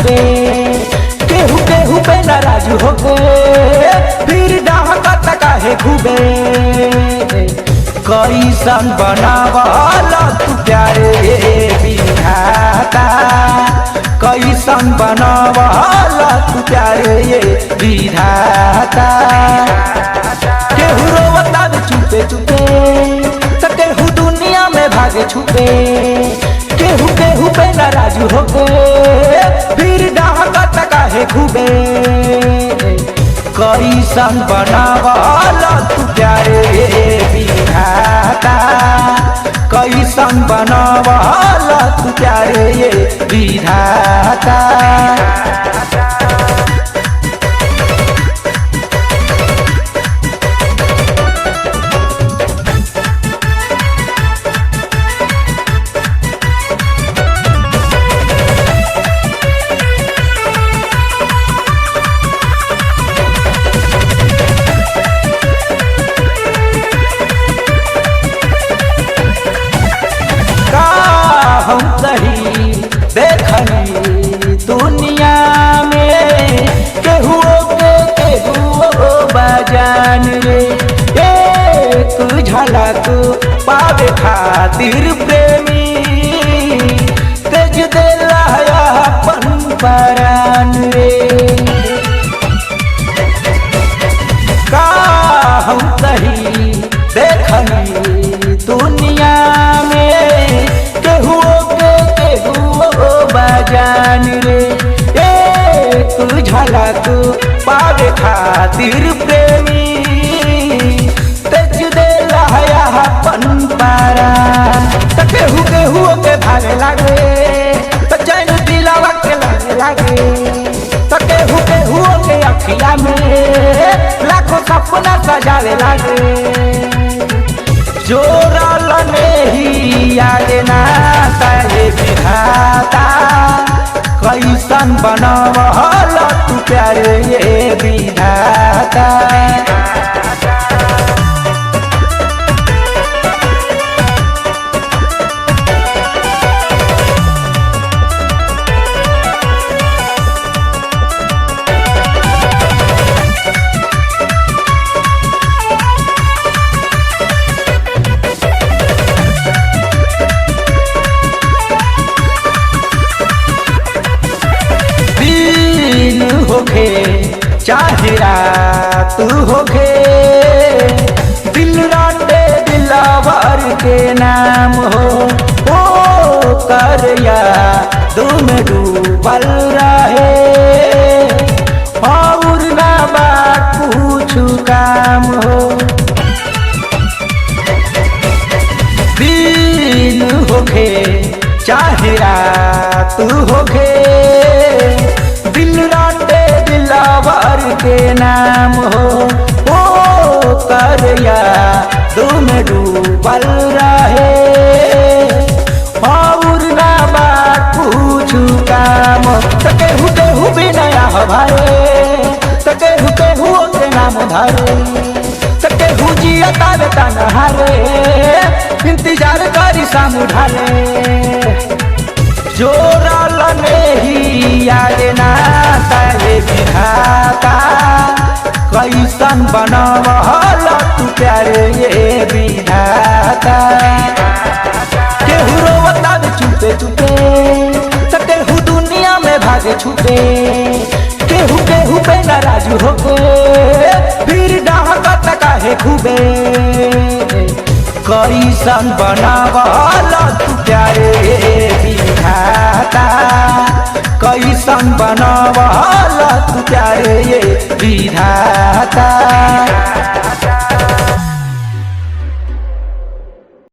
छुपे, केहू केहू पे नाराज होके फिर डाहकत काहे खूबे। कैसन बनावला तू प्यारे विधाता, कैसन बनावला तू प्यारे विधाता। केहू रोवता चुपे चुपे तो केहू दुनिया में भागे छुपे, केहू केहू पे नाराज होके फिर डाहकत काहे खूबे। कैसन बनावला तू प्यारे विधाता, कैसन बनावला तू प्यारे विधाता। हम कहीं देखनी दुनिया में केहू के केहू बजान रे। एक झलक पावे खातिर प्रेमी तेज देला अपन परान रे। का हम कहीं देखनी दुनिया में केहू के केहू बजान रे। एक झलक पावे खातिर प्रेमी तेज देला अपन परान। त केहू केहू के भागे लागे तो चैन दिलावा के लागे लागे। तो केहू केहू के अखिया में लाखों सपना सजावे लागे। जोरल नहीं आगे ना तारे विधाता, कैसन बनावला तू प्यारे विधाता। होखे चाहे रात होखे दिल राटे दिलावर के नाम हो। ओ करया तुम डूबल रहे और ना बा कुछ काम हो। दिन होखे चाहे रात होखे दिल राटे दिलावर के नाम हो। ओ करया तुम डूबल रहे और ना बा कुछ काम। तो केहू केहू भी नया हमारे तो केहू केहू के नाम धरे। तो केहू जियता बेटा नहारे इंतजार करी सामू ढाले। जोरल नहीं आगे ना तारे विधाता, कैसन बनावला तू प्यारे विधाता। केहू रोवता चुपे चुपे तो केहू दुनिया में भागे छुपे, केहू केहू पे नाराज होके फिर डाहकत काहे खूबे। कैसन बनावला तू प्यारे विधाता, कैसन बनावला तू प्यारे विधाता।